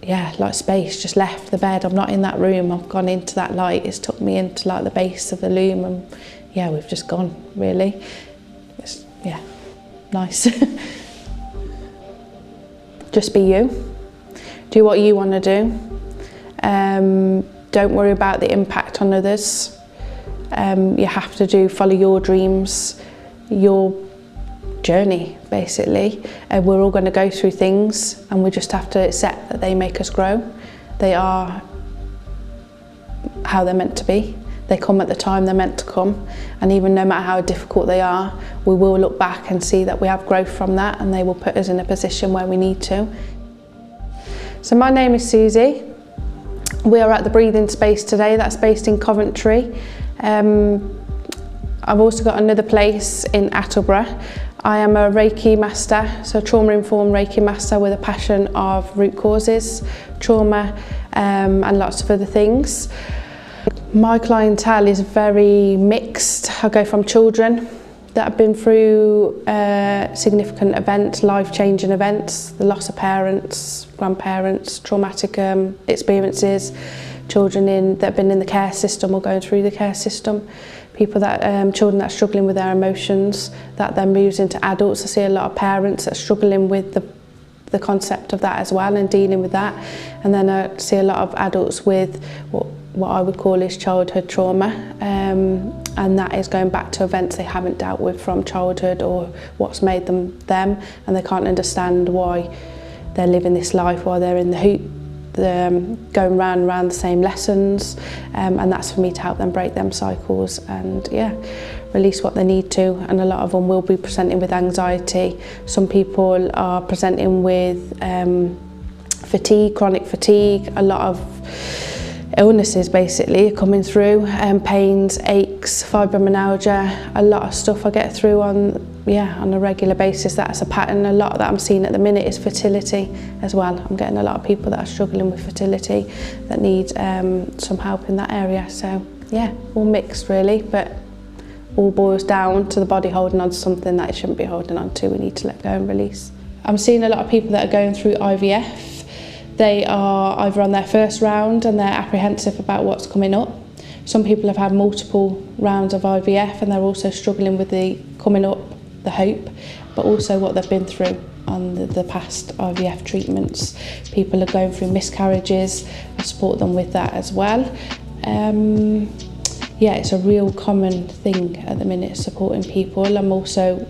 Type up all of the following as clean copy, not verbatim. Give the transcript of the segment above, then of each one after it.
yeah, like space, just left the bed. I'm not in that room, I've gone into that light. It's took me into like the base of the loom, and yeah, we've just gone, really. It's, yeah, nice. Just be you. Do what you want to do. Don't worry about the impact on others. You have to follow your dreams, your journey, basically. We're all going to go through things, and we just have to accept that they make us grow. They are how they're meant to be. They come at the time they're meant to come, and even no matter how difficult they are, we will look back and see that we have growth from that, and they will put us in a position where we need to. So my name is Suzi. We are at the Breathing Space today. That's based in Coventry. I've also got another place in Attleborough. I am a Reiki master, so trauma-informed Reiki master with a passion of root causes, trauma, and lots of other things. My clientele is very mixed. I go from children that have been through significant events, life-changing events, the loss of parents, grandparents, traumatic experiences, children that have been in the care system or going through the care system, children that are struggling with their emotions, that then moves into adults. I see a lot of parents that are struggling with the concept of that as well and dealing with that. And then I see a lot of adults with what I would call is childhood trauma, and that is going back to events they haven't dealt with from childhood or what's made them, and they can't understand why they're living this life, while they're in the hoop, going round and round the same lessons, and that's for me to help them break them cycles and release what they need to. And a lot of them will be presenting with anxiety. Some people are presenting with fatigue, chronic fatigue, a lot of illnesses basically coming through, pains, aches, fibromyalgia, a lot of stuff I get through on a regular basis. That's a pattern. A lot that I'm seeing at the minute is fertility as well. I'm getting a lot of people that are struggling with fertility that need some help in that area. So yeah, all mixed really, but all boils down to the body holding on to something that it shouldn't be holding on to. We need to let go and release. I'm seeing a lot of people that are going through IVF. They are either on their first round and they're apprehensive about what's coming up. Some people have had multiple rounds of IVF and they're also struggling with the coming up, the hope, but also what they've been through on the past IVF treatments. People are going through miscarriages. I support them with that as well. It's a real common thing at the minute, supporting people. I'm also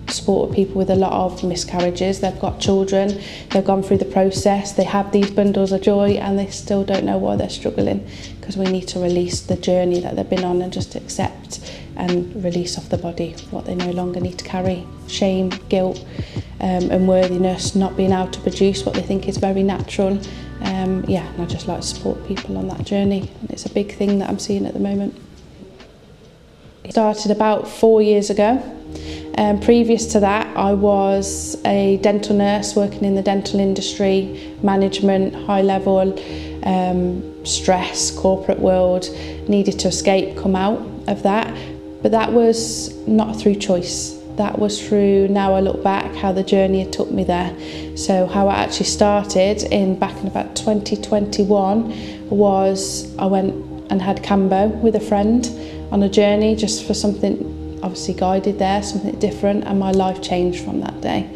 support people with a lot of miscarriages. They've got children, they've gone through the process, they have these bundles of joy, and they still don't know why they're struggling, because we need to release the journey that they've been on and just accept and release off the body what they no longer need to carry. Shame, guilt, unworthiness, not being able to produce what they think is very natural. And I just like to support people on that journey. It's a big thing that I'm seeing at the moment. It started about 4 years ago. Previous to that, I was a dental nurse working in the dental industry, management, high level, stress, corporate world, needed to escape, come out of that. But that was not through choice. That was through, now I look back, how the journey had took me there. So how I actually started back in about 2021 was I went and had Cambo with a friend on a journey just for something obviously guided there, something different, and my life changed from that day.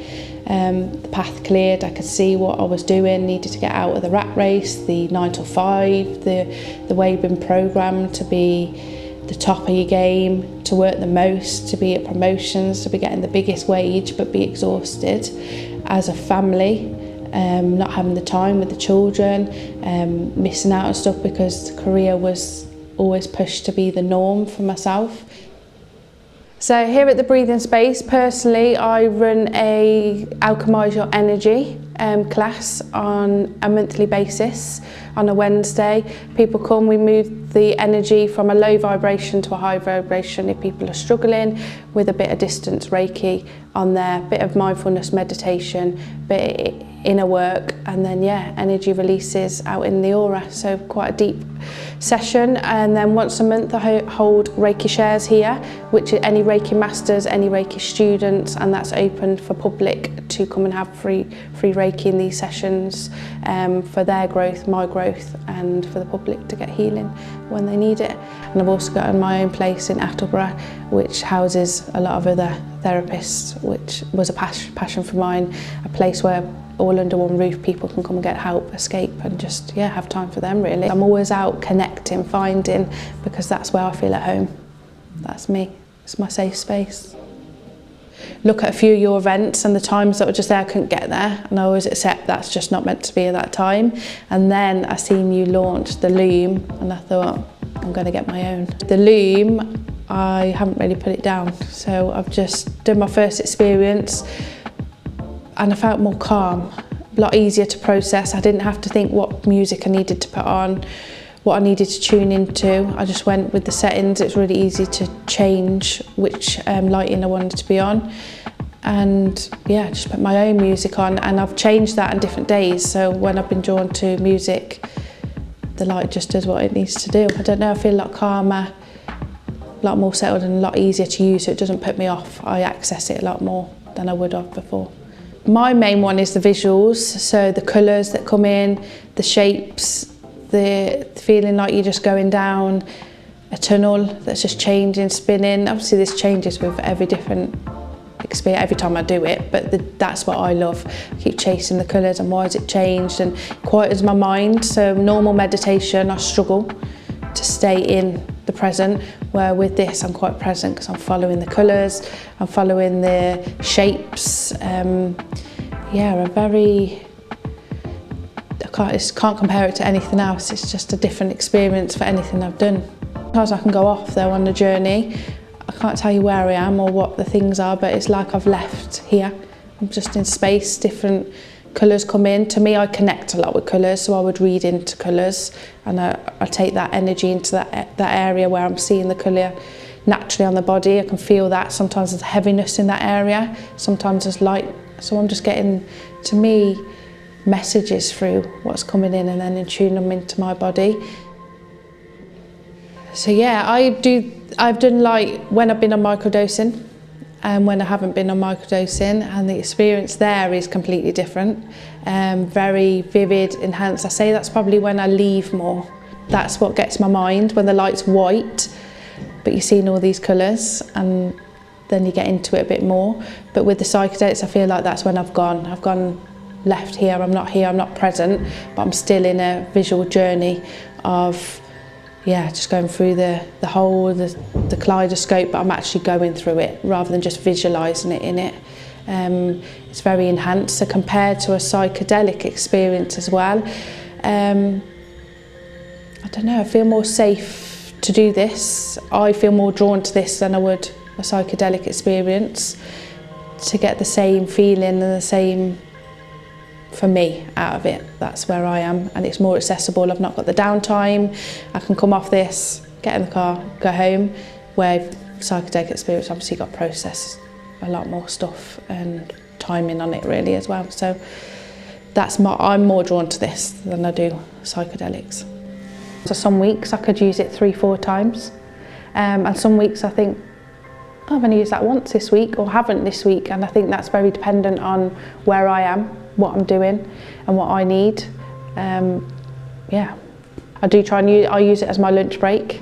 The path cleared, I could see what I was doing, needed to get out of the rat race, the 9 to 5, the way you've been programmed to be the top of your game, to work the most, to be at promotions, to be getting the biggest wage but be exhausted as a family, not having the time with the children, missing out on stuff because career was always pushed to be the norm for myself. So here at the Breathing Space, personally, I run a Alchemize Your Energy class on a monthly basis. On a Wednesday, people come, we move the energy from a low vibration to a high vibration if people are struggling, with a bit of distance Reiki on there, bit of mindfulness meditation, bit inner work, and then energy releases out in the aura. So quite a deep session, and then once a month I hold Reiki shares here, which are any Reiki masters, any Reiki students, and that's open for public to come and have free Reiki in these sessions for their growth, my growth, and for the public to get healing when they need it. And I've also got my own place in Attleborough, which houses a lot of other therapists, which was a passion for mine, a place where all under one roof people can come and get help, escape, and just have time for them really. I'm always out connecting, finding, because that's where I feel at home. That's me, it's my safe space. Look at a few of your events and the times that were just there, I couldn't get there, and I always accept that's just not meant to be at that time. And then I seen you launch the Loom, and I thought, I'm going to get my own. The Loom, I haven't really put it down, so I've just done my first experience and I felt more calm, a lot easier to process. I didn't have to think what music I needed to put on, what I needed to tune into. I just went with the settings. It's really easy to change which lighting I wanted to be on, and yeah, just put my own music on, and I've changed that on different days. So when I've been drawn to music, the light just does what it needs to do. I don't know, I feel a lot calmer, a lot more settled, and a lot easier to use, so it doesn't put me off. I access it a lot more than I would have before. My main one is the visuals, so the colours that come in, the shapes, the feeling like you're just going down a tunnel that's just changing, spinning. Obviously this changes with every different experience, every time I do it, but that's what I love. I keep chasing the colours and why has it changed, and quietens my mind. So normal meditation, I struggle to stay in the present, where with this I'm quite present because I'm following the colours, I'm following the shapes. Yeah, I just can't compare it to anything else. It's just a different experience for anything I've done. Sometimes I can go off though on the journey. I can't tell you where I am or what the things are, but it's like I've left here. I'm just in space, different colours come in. To me, I connect a lot with colours, so I would read into colours, and I take that energy into that area where I'm seeing the colour naturally on the body. I can feel that. Sometimes there's heaviness in that area, sometimes there's light. So I'm just getting, to me, messages through what's coming in, and then tune them into my body. So yeah, I've done light when I've been on microdosing and when I haven't been on microdosing, and the experience there is completely different. Very vivid, enhanced. I say that's probably when I leave more. That's what gets my mind, when the light's white, but you're seeing all these colours, and then you get into it a bit more. But with the psychedelics, I feel like that's when I've gone left here, I'm not present, but I'm still in a visual journey of, yeah, just going through the kaleidoscope, but I'm actually going through it rather than just visualising it in it. It's very enhanced, so compared to a psychedelic experience as well. I don't know, I feel more safe to do this. I feel more drawn to this than I would a psychedelic experience, to get the same feeling and the same, for me, out of it. That's where I am, and it's more accessible. I've not got the downtime. I can come off this, get in the car, go home, where psychedelic experience obviously got processed a lot more stuff and timing on it really as well. So I'm more drawn to this than I do psychedelics. So some weeks I could use it 3-4 times, and some weeks I think, I've only used that once this week, or haven't this week, and I think that's very dependent on where I am, what I'm doing, and what I need. Yeah, I do try and I use it as my lunch break,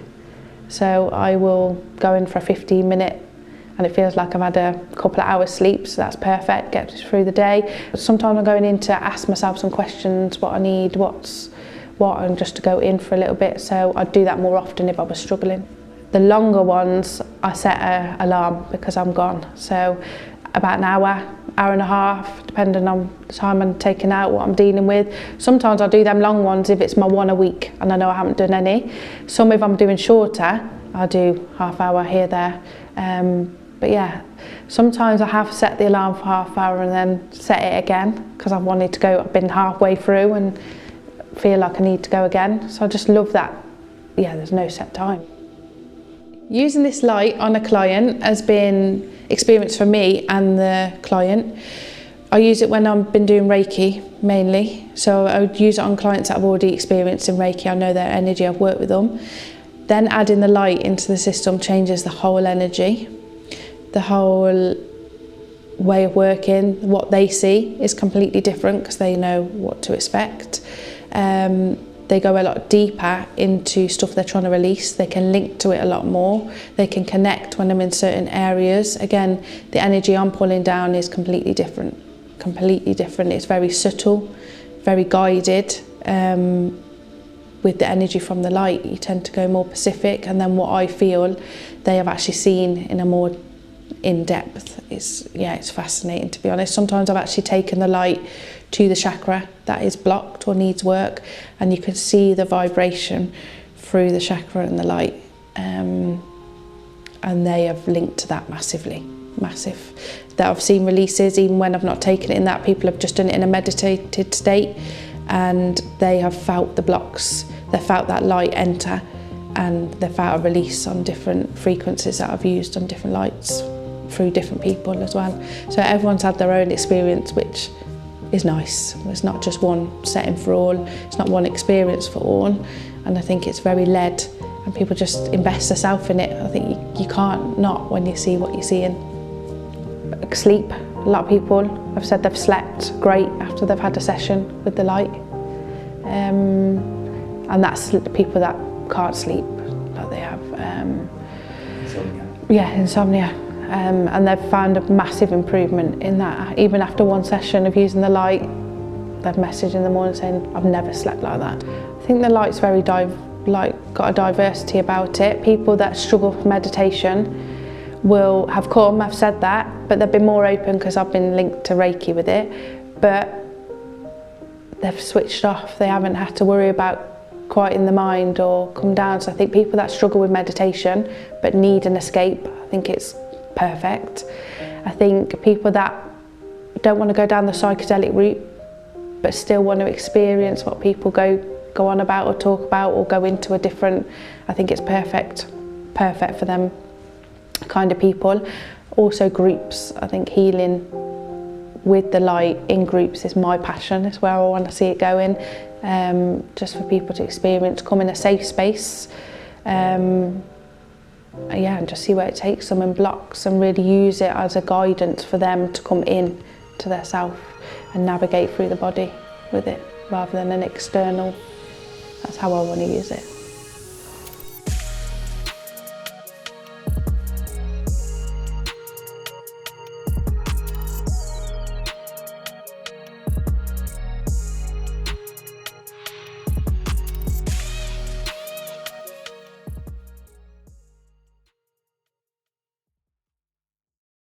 so I will go in for a 15-minute, and it feels like I've had a couple of hours sleep, so that's perfect, gets me through the day. Sometimes I'm going in to ask myself some questions, what I need, what's what, and just to go in for a little bit, so I'd do that more often if I was struggling. The longer ones, I set an alarm because I'm gone. So about an hour and a half, depending on the time I'm taking out, what I'm dealing with. Sometimes I'll do them long ones if it's my one a week and I know I haven't done any. Some, if I'm doing shorter, I'll do half hour here, there. But yeah, sometimes I have set the alarm for half hour and then set it again because I've wanted to go, I've been halfway through and feel like I need to go again. So I just love that, yeah, there's no set time. Using this light on a client has been experience for me and the client. I use it when I've been doing Reiki mainly. So I would use it on clients that I've already experienced in Reiki. I know their energy, I've worked with them. Then adding the light into the system changes the whole energy. The whole way of working, what they see is completely different because they know what to expect. They go a lot deeper into stuff they're trying to release. They can link to it a lot more. They can connect when I'm in certain areas. Again, the energy I'm pulling down is completely different. It's very subtle, very guided. With the energy from the light, you tend to go more Pacific, and then what I feel they have actually seen in a more in-depth. It's fascinating, to be honest. Sometimes I've actually taken the light to the chakra that is blocked or needs work, and you can see the vibration through the chakra and the light, and they have linked to that massively. That I've seen releases even when I've not taken it in that. People have just done it in a meditated state and they have felt the blocks, they've felt that light enter, and they've felt a release on different frequencies that I've used on different lights through different people as well. So everyone's had their own experience, which is nice. It's not just one setting for all, it's not one experience for all, and I think it's very led and people just invest themselves in it. I think you can't not when you see what you're seeing. Sleep. A lot of people have said they've slept great after they've had a session with the light, and that's the people that can't sleep, like they have insomnia, and they've found a massive improvement in that. Even after one session of using the light, they've messaged in the morning saying, I've never slept like that. I think the light's very got a diversity about it. People that struggle with meditation will have come, I've said that, but they've been more open because I've been linked to Reiki with it, but they've switched off. They haven't had to worry about quieting the mind or come down. So I think people that struggle with meditation but need an escape, I think it's perfect. I think people that don't want to go down the psychedelic route but still want to experience what people go on about or talk about or go into a different, I think it's perfect for them kind of people. Also groups, I think healing with the light in groups is my passion. It's where I want to see it going, just for people to experience, come in a safe space, and just see where it takes them in blocks and really use it as a guidance for them to come in to their self and navigate through the body with it rather than an external. That's how I want to use it.